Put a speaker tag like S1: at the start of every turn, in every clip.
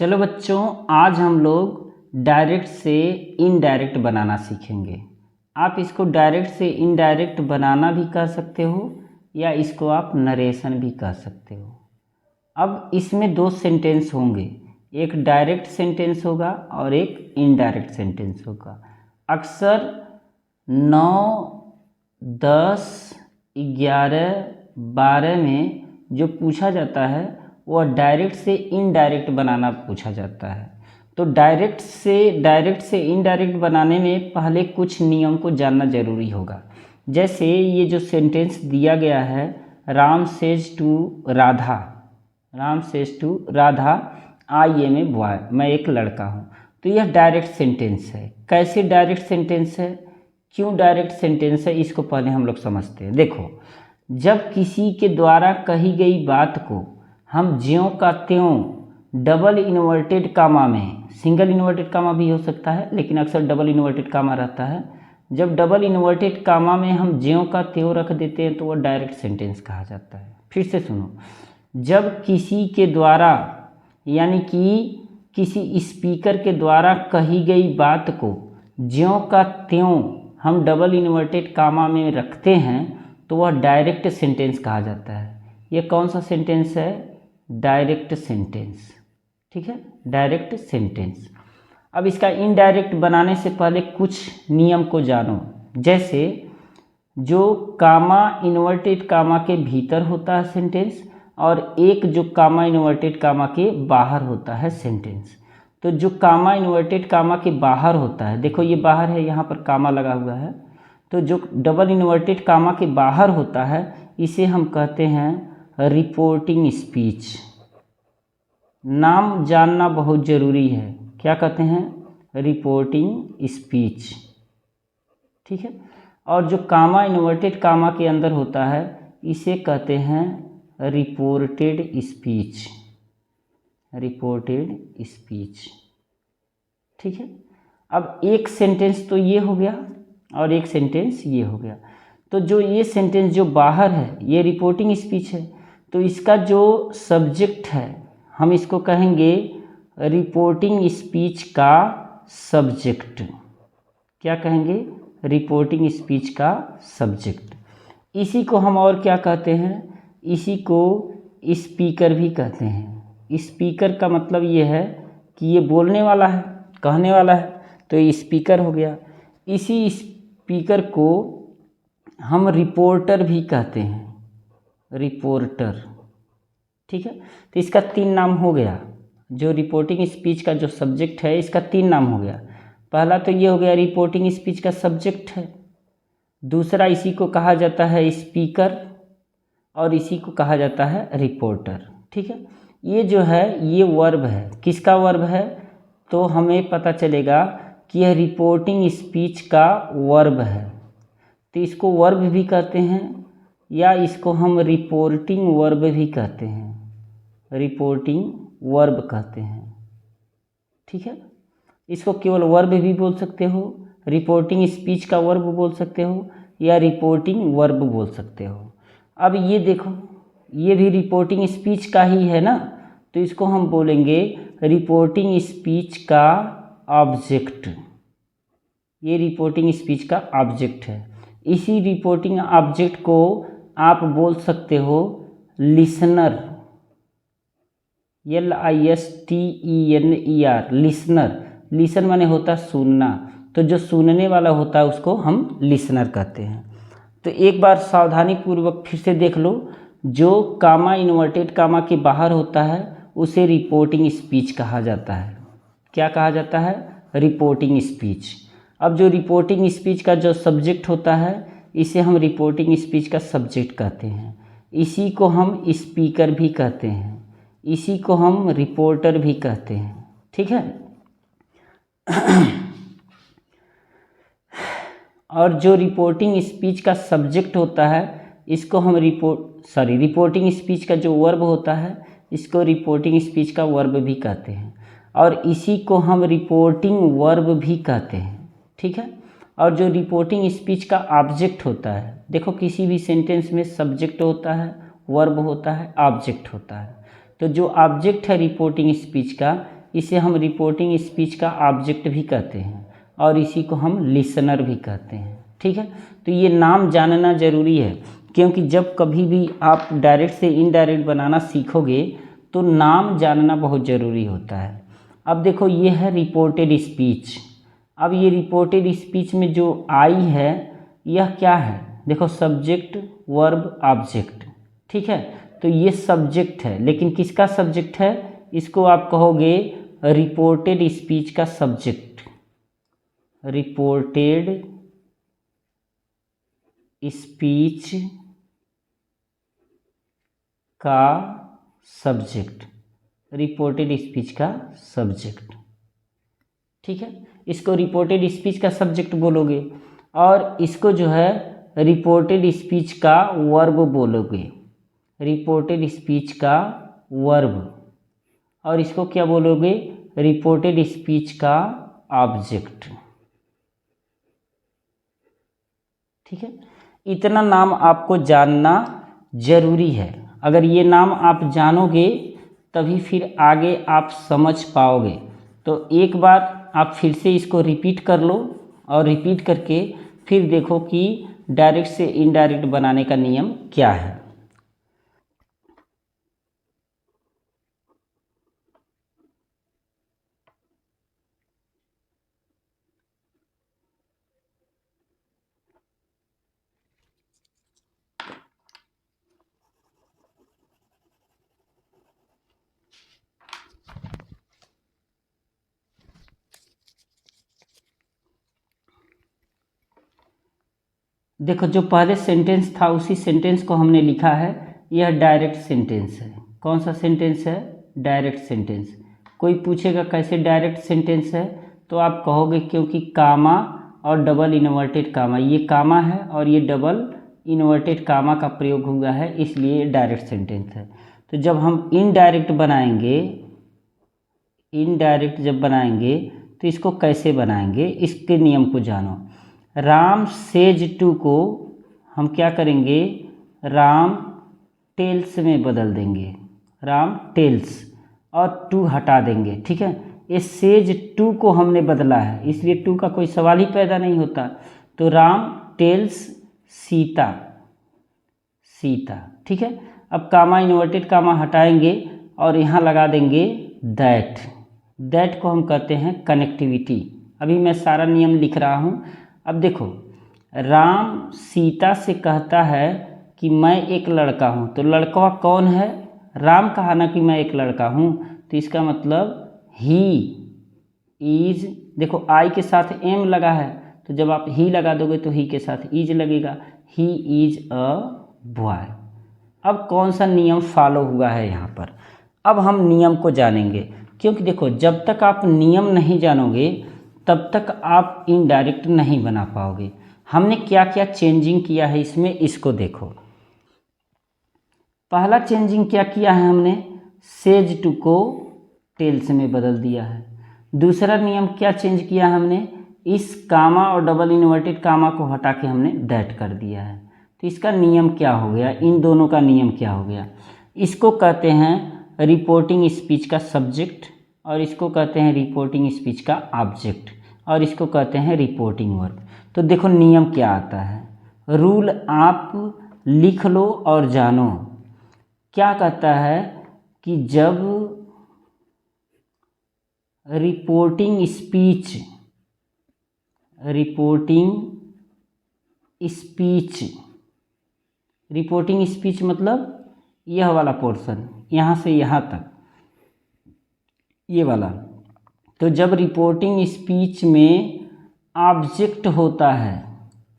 S1: चलो बच्चों, आज हम लोग डायरेक्ट से इनडायरेक्ट बनाना सीखेंगे। आप इसको डायरेक्ट से इनडायरेक्ट बनाना भी कह सकते हो या इसको आप नरेशन भी कह सकते हो। अब इसमें दो सेंटेंस होंगे, एक डायरेक्ट सेंटेंस होगा और एक इनडायरेक्ट सेंटेंस होगा। अक्सर 9, 10, 11, 12 में जो पूछा जाता है वह डायरेक्ट से इनडायरेक्ट बनाना पूछा जाता है। तो डायरेक्ट से इनडायरेक्ट बनाने में पहले कुछ नियम को जानना ज़रूरी होगा। जैसे ये जो सेंटेंस दिया गया है, Ram says to Radha I am a boy, मैं एक लड़का हूँ। तो यह डायरेक्ट सेंटेंस है। कैसे डायरेक्ट सेंटेंस है, क्यों डायरेक्ट सेंटेंस है, इसको पहले हम लोग समझते हैं। देखो, जब किसी के द्वारा कही गई बात को हम ज्यों का त्यों डबल इन्वर्टेड कामा में, सिंगल इन्वर्टेड कामा भी हो सकता है लेकिन अक्सर डबल इन्वर्टेड कामा रहता है, जब डबल इन्वर्टेड कामा में हम ज्यों का त्यों रख देते हैं तो वह डायरेक्ट सेंटेंस कहा जाता है। फिर से सुनो, जब किसी के द्वारा यानी कि किसी स्पीकर के द्वारा कही गई बात को ज्यों का त्यों हम डबल इन्वर्टेड कामा में रखते हैं तो वह डायरेक्ट सेंटेंस कहा जाता है। यह कौन सा सेंटेंस है? Direct sentence. ठीक है, डायरेक्ट सेंटेंस। अब इसका इनडायरेक्ट बनाने से पहले कुछ नियम को जानो। जैसे जो कामा इन्वर्टेड कामा के भीतर होता है सेंटेंस और एक जो कामा इन्वर्टेड कामा के बाहर होता है सेंटेंस। तो जो कामा इन्वर्टेड कामा के बाहर होता है, देखो ये बाहर है, यहाँ पर कामा लगा हुआ है, तो जो डबल इन्वर्टेड कामा के बाहर होता है इसे हम कहते हैं रिपोर्टिंग स्पीच। नाम जानना बहुत ज़रूरी है, क्या कहते हैं? Reporting speech. ठीक है, और जो कामा इन्वर्टेड कामा के अंदर होता है इसे कहते हैं रिपोर्टेड स्पीच। Reported speech. ठीक है, अब एक सेंटेंस तो ये हो गया और एक सेंटेंस ये हो गया। तो जो ये सेंटेंस जो बाहर है ये रिपोर्टिंग स्पीच है, तो इसका जो सब्जेक्ट है हम इसको कहेंगे रिपोर्टिंग स्पीच का सब्जेक्ट। क्या कहेंगे? रिपोर्टिंग स्पीच का सब्जेक्ट। इसी को हम और क्या कहते हैं? इसी को स्पीकर भी कहते हैं। स्पीकर का मतलब ये है कि ये बोलने वाला है, कहने वाला है, तो ये स्पीकर हो गया। इसी स्पीकर को हम रिपोर्टर भी कहते हैं, रिपोर्टर। ठीक है, तो इसका 3 नाम हो गया। जो रिपोर्टिंग स्पीच का जो सब्जेक्ट है इसका 3 नाम हो गया। पहला तो ये हो गया रिपोर्टिंग स्पीच का सब्जेक्ट है, दूसरा इसी को कहा जाता है स्पीकर और इसी को कहा जाता है रिपोर्टर। ठीक है, ये जो है ये वर्ब है। किसका वर्ब है? तो हमें पता चलेगा कि यह रिपोर्टिंग स्पीच का वर्ब है, तो इसको वर्ब भी कहते हैं या इसको हम रिपोर्टिंग वर्ब भी कहते हैं, रिपोर्टिंग वर्ब कहते हैं। ठीक है, इसको केवल वर्ब भी बोल सकते हो, रिपोर्टिंग स्पीच का वर्ब बोल सकते हो या रिपोर्टिंग वर्ब बोल सकते हो। अब ये देखो, ये भी रिपोर्टिंग स्पीच का ही है ना, तो इसको हम बोलेंगे रिपोर्टिंग स्पीच का ऑब्जेक्ट। ये रिपोर्टिंग स्पीच का ऑब्जेक्ट है। इसी रिपोर्टिंग ऑब्जेक्ट को आप बोल सकते हो लिसनर, LISTENER, लिसनर। लिसन माने होता सुनना, तो जो सुनने वाला होता है उसको हम लिसनर कहते हैं। तो एक बार सावधानी पूर्वक फिर से देख लो, जो कामा इन्वर्टेड कामा के बाहर होता है उसे रिपोर्टिंग स्पीच कहा जाता है। क्या कहा जाता है? Reporting speech. अब जो रिपोर्टिंग स्पीच का जो सब्जेक्ट होता है इसे हम रिपोर्टिंग स्पीच का सब्जेक्ट कहते हैं। इसी को हम स्पीकर भी कहते हैं, इसी को हम रिपोर्टर भी कहते हैं। ठीक है, और जो रिपोर्टिंग स्पीच का सब्जेक्ट होता है इसको हम रिपोर्टिंग स्पीच का जो वर्ब होता है इसको रिपोर्टिंग स्पीच का वर्ब भी कहते हैं और इसी को हम रिपोर्टिंग वर्ब भी कहते हैं। ठीक है, और जो रिपोर्टिंग स्पीच का ऑब्जेक्ट होता है, देखो किसी भी सेंटेंस में सब्जेक्ट होता है, वर्ब होता है, ऑब्जेक्ट होता है। तो जो ऑब्जेक्ट है रिपोर्टिंग स्पीच का इसे हम रिपोर्टिंग स्पीच का ऑब्जेक्ट भी कहते हैं और इसी को हम लिसनर भी कहते हैं। ठीक है, तो ये नाम जानना ज़रूरी है, क्योंकि जब कभी भी आप डायरेक्ट से इनडायरेक्ट बनाना सीखोगे तो नाम जानना बहुत ज़रूरी होता है। अब देखो ये है रिपोर्टेड स्पीच। अब ये रिपोर्टेड स्पीच में जो आई है यह क्या है, देखो सब्जेक्ट वर्ब ऑब्जेक्ट। ठीक है, तो ये सब्जेक्ट है, लेकिन किसका सब्जेक्ट है, इसको आप कहोगे रिपोर्टेड स्पीच का सब्जेक्ट। रिपोर्टेड स्पीच का सब्जेक्ट, रिपोर्टेड स्पीच का सब्जेक्ट। ठीक है, इसको रिपोर्टेड स्पीच का सब्जेक्ट बोलोगे और इसको जो है रिपोर्टेड स्पीच का वर्ब बोलोगे, रिपोर्टेड स्पीच का वर्ब, और इसको क्या बोलोगे, रिपोर्टेड स्पीच का ऑब्जेक्ट। ठीक है, इतना नाम आपको जानना जरूरी है। अगर ये नाम आप जानोगे तभी फिर आगे आप समझ पाओगे। तो एक बार आप फिर से इसको रिपीट कर लो और रिपीट करके फिर देखो कि डायरेक्ट से इनडायरेक्ट बनाने का नियम क्या है। देखो जो पहले सेंटेंस था उसी सेंटेंस को हमने लिखा है, यह डायरेक्ट सेंटेंस है। कौन सा सेंटेंस है, डायरेक्ट सेंटेंस। कोई पूछेगा कैसे डायरेक्ट सेंटेंस है, तो आप कहोगे क्योंकि कामा और डबल इन्वर्टेड कामा, ये कामा है और ये डबल इन्वर्टेड कामा का प्रयोग हुआ है, इसलिए डायरेक्ट सेंटेंस है। तो जब हम इनडायरेक्ट बनाएंगे, इनडायरेक्ट जब बनाएंगे तो इसको कैसे बनाएंगे, इसके नियम को जानो। राम सेज टू को हम क्या करेंगे, राम टेल्स में बदल देंगे, राम टेल्स, और टू हटा देंगे। ठीक है, ये सेज टू को हमने बदला है, इसलिए टू का कोई सवाल ही पैदा नहीं होता। तो राम टेल्स सीता, सीता। ठीक है, अब कामा इन्वर्टेड कामा हटाएंगे और यहाँ लगा देंगे दैट। दैट को हम कहते हैं कनेक्टिविटी। अभी मैं सारा नियम लिख रहा हूँ। अब देखो, राम सीता से कहता है कि मैं एक लड़का हूँ, तो लड़का कौन है, राम कहा ना कि मैं एक लड़का हूँ, तो इसका मतलब ही इज, देखो आई के साथ एम लगा है, तो जब आप ही लगा दोगे तो ही के साथ इज लगेगा, ही इज अ बॉय। अब कौन सा नियम फॉलो हुआ है यहाँ पर, अब हम नियम को जानेंगे, क्योंकि देखो जब तक आप नियम नहीं जानोगे तब तक आप इनडायरेक्ट नहीं बना पाओगे। हमने क्या क्या चेंजिंग किया है इसमें, इसको देखो। पहला चेंजिंग क्या किया है हमने, सेज टू को टेल्स में बदल दिया है। दूसरा नियम क्या चेंज किया हमने, इस कामा और डबल इन्वर्टेड कामा को हटा के हमने दैट कर दिया है। तो इसका नियम क्या हो गया, इन दोनों का नियम क्या हो गया, इसको कहते हैं रिपोर्टिंग स्पीच का सब्जेक्ट और इसको कहते हैं रिपोर्टिंग स्पीच का ऑब्जेक्ट और इसको कहते हैं रिपोर्टिंग वर्ब। तो देखो नियम क्या आता है, रूल आप लिख लो और जानो। क्या कहता है कि जब reporting speech, reporting speech, reporting speech मतलब यह वाला पोर्शन यहाँ से यहाँ तक, ये वाला, तो जब रिपोर्टिंग स्पीच में ऑब्जेक्ट होता है,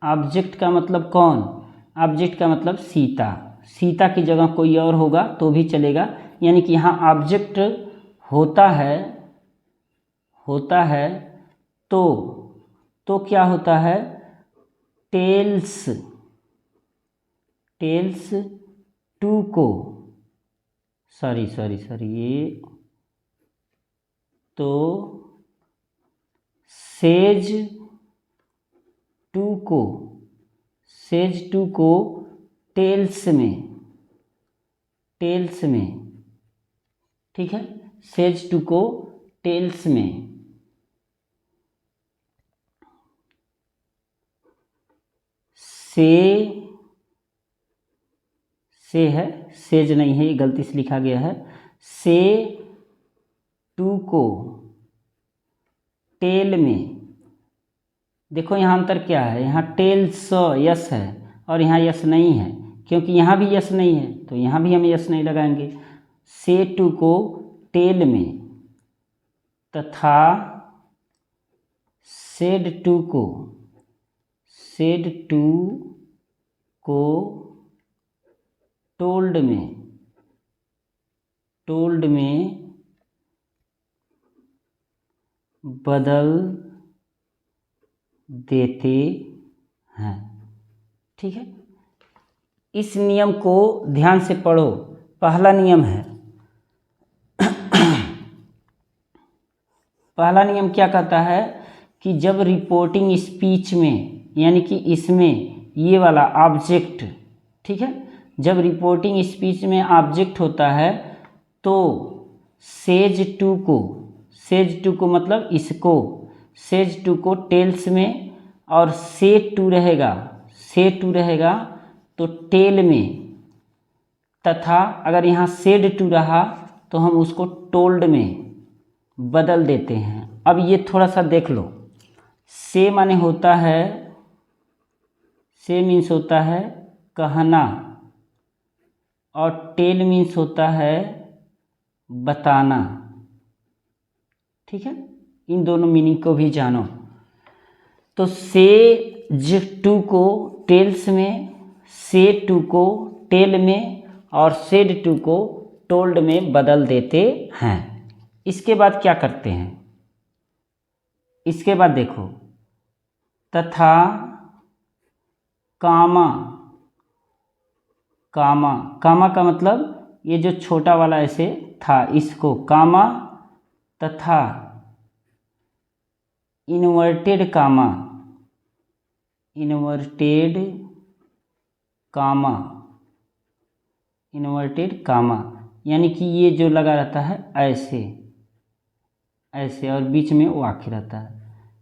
S1: ऑब्जेक्ट का मतलब कौन, ऑब्जेक्ट का मतलब सीता, सीता की जगह कोई और होगा तो भी चलेगा, यानी कि यहाँ ऑब्जेक्ट होता है, होता है तो क्या होता है, टेल्स, टेल्स टू को, सॉरी ये, तो सेज टू को, सेज टू को टेल्स में, टेल्स में, ठीक है, सेज टू को टेल्स में से है, सेज नहीं है, ये गलती से लिखा गया है। से टू को टेल में, देखो यहाँ अंतर क्या है, यहाँ टेल्स यस है और यहाँ यस नहीं है, क्योंकि यहाँ भी यस नहीं है तो यहाँ भी हम यस नहीं लगाएंगे। से टू को टेल में तथा सेड टू को टोल्ड में बदल देते हैं। ठीक है, इस नियम को ध्यान से पढ़ो। पहला नियम है, पहला नियम क्या कहता है कि जब रिपोर्टिंग स्पीच में, यानी कि इसमें ये वाला ऑब्जेक्ट, ठीक है, जब रिपोर्टिंग स्पीच में ऑब्जेक्ट होता है तो सेज टू को मतलब इसको, सेज टू को टेल्स में और से टू रहेगा तो टेल में, तथा अगर यहाँ सेड टू रहा तो हम उसको टोल्ड में बदल देते हैं। अब ये थोड़ा सा देख लो। से माने होता है, से मीन्स होता है कहना और टेल मीन्स होता है बताना। ठीक है, इन दोनों मीनिंग को भी जानो। तो सेज टू को टेल्स में, से टू को टेल में और सेड टू को टोल्ड में बदल देते हैं। इसके बाद क्या करते हैं, इसके बाद देखो, तथा कामा का मतलब ये जो छोटा वाला ऐसे था इसको कामा, तथा इन्वर्टेड कामा यानी कि ये जो लगा रहता है ऐसे और बीच में वो आखिर रहता है।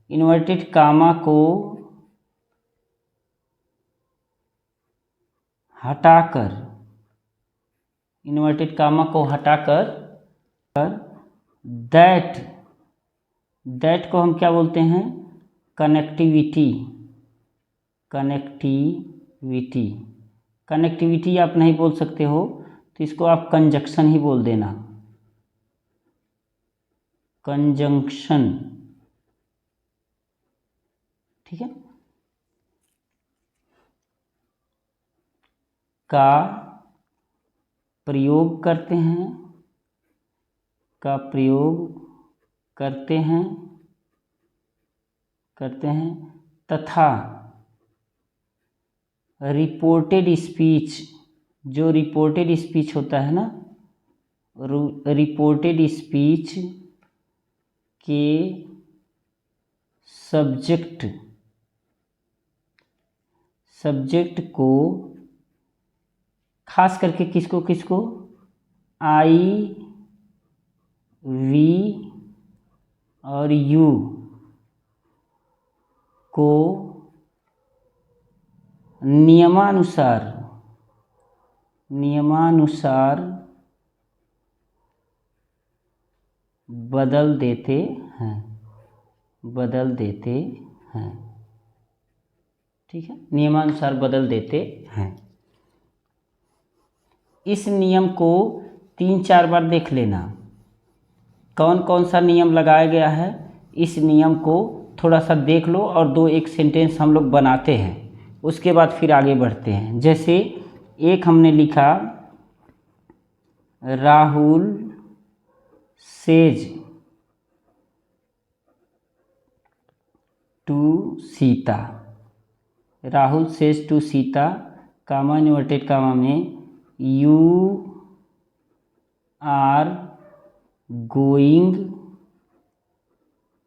S1: इन्वर्टेड कामा को हटाकर दैट को हम क्या बोलते हैं, कनेक्टिविटी आप नहीं बोल सकते हो तो इसको आप कंजक्शन ही बोल देना, कंजंक्शन। ठीक है, का प्रयोग करते हैं तथा रिपोर्टेड स्पीच, जो रिपोर्टेड स्पीच होता है ना, रिपोर्टेड स्पीच के सब्जेक्ट को खास करके किसको आई, वी और यू को नियमानुसार बदल देते हैं। ठीक है, नियमानुसार बदल देते हैं। इस नियम को 3-4 बार देख लेना, कौन कौन सा नियम लगाया गया है। इस नियम को थोड़ा सा देख लो और 2-1 सेंटेंस हम लोग बनाते हैं, उसके बाद फिर आगे बढ़ते हैं। जैसे एक हमने लिखा, Rahul says to Sita, comma inverted comma में you are going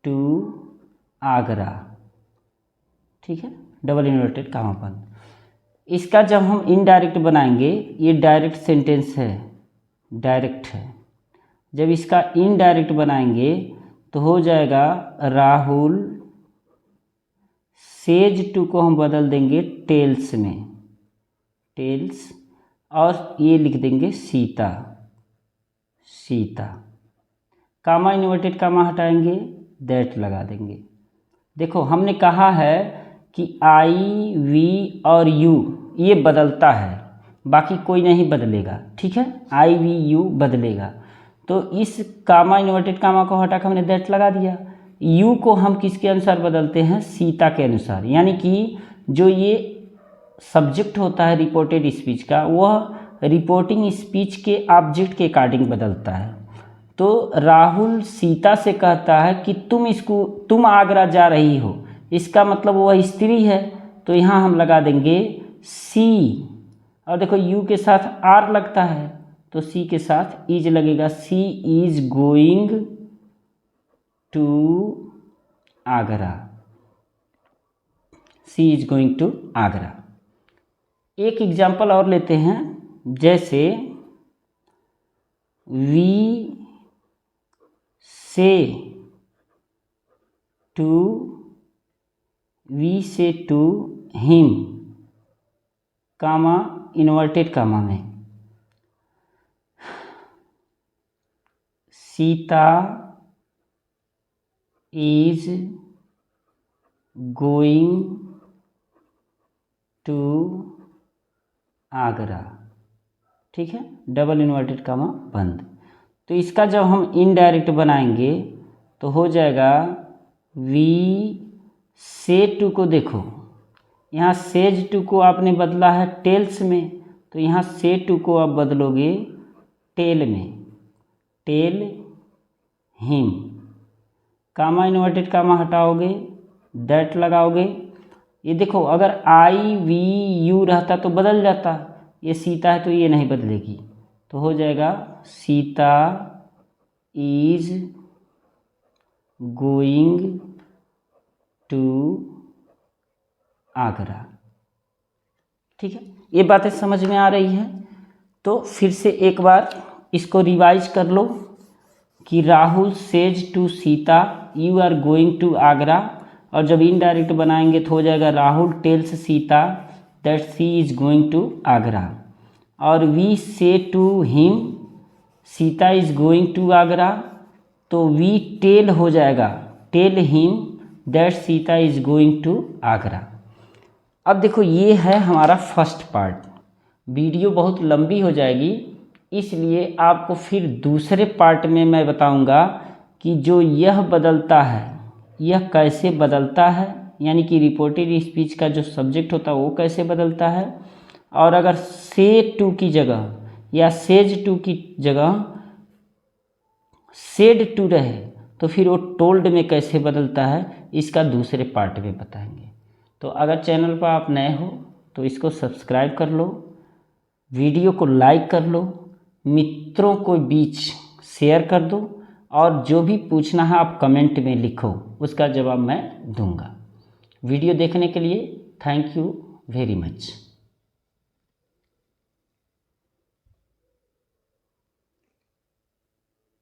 S1: to Agra. ठीक है, डबल इन्वर्टेड कामा बंद। इसका जब हम इनडायरेक्ट बनाएंगे, ये डायरेक्ट सेंटेंस है, डायरेक्ट है। जब इसका इनडायरेक्ट बनाएंगे तो हो जाएगा राहुल सेज टू को हम बदल देंगे टेल्स में, टेल्स, और ये लिख देंगे सीता, सीता, कामा इन्वर्टेड कामा हटाएंगे, दैट लगा देंगे। देखो हमने कहा है कि आई वी और यू ये बदलता है, बाकी कोई नहीं बदलेगा, ठीक है, आई वी यू बदलेगा। तो इस कामा इन्वर्टेड कामा को हटा कर हमने दैट लगा दिया। यू को हम किसके अनुसार बदलते हैं, सीता के अनुसार, यानी कि जो ये सब्जेक्ट होता है रिपोर्टेड स्पीच का, वह रिपोर्टिंग स्पीच के ऑब्जेक्ट के अकॉर्डिंग बदलता है। तो राहुल सीता से कहता है कि तुम आगरा जा रही हो, इसका मतलब वह स्त्री है, तो यहाँ हम लगा देंगे सी, और देखो यू के साथ आर लगता है तो सी के साथ इज लगेगा, she is going to Agra, she is going to Agra. एक एग्जाम्पल और लेते हैं, जैसे we say to him, comma inverted comma में, Sita is going to Agra, ठीक है, डबल इन्वर्टेड कामा बंद। तो इसका जब हम इनडायरेक्ट बनाएंगे तो हो जाएगा वी से टू को, देखो यहाँ सेज टू को आपने बदला है टेल्स में, तो यहाँ से टू को आप बदलोगे टेल में, tell him, comma inverted comma हटाओगे, दैट लगाओगे। ये देखो अगर आई वी यू रहता तो बदल जाता, ये सीता है तो ये नहीं बदलेगी, तो हो जाएगा Sita is going to Agra, ठीक है। ये बातें समझ में आ रही हैं? तो फिर से एक बार इसको रिवाइज कर लो कि Rahul says to Sita you are going to Agra, और जब इनडायरेक्ट बनाएंगे तो हो जाएगा Rahul tells Sita that she is going to Agra, और we say to him Sita is going to Agra, तो वी टेल हो जाएगा tell him that Sita is going to Agra. अब देखो ये है हमारा फर्स्ट पार्ट, वीडियो बहुत लंबी हो जाएगी, इसलिए आपको फिर दूसरे पार्ट में मैं बताऊंगा कि जो यह बदलता है यह कैसे बदलता है, यानी कि रिपोर्टेड स्पीच का जो सब्जेक्ट होता है वो कैसे बदलता है, और अगर से टू की जगह या सेज टू की जगह सेड टू रहे तो फिर वो टोल्ड में कैसे बदलता है, इसका दूसरे पार्ट में बताएंगे। तो अगर चैनल पर आप नए हो तो इसको सब्सक्राइब कर लो, वीडियो को लाइक कर लो, मित्रों को बीच शेयर कर दो, और जो भी पूछना है आप कमेंट में लिखो, उसका जवाब मैं दूंगा। वीडियो देखने के लिए थैंक यू वेरी मच।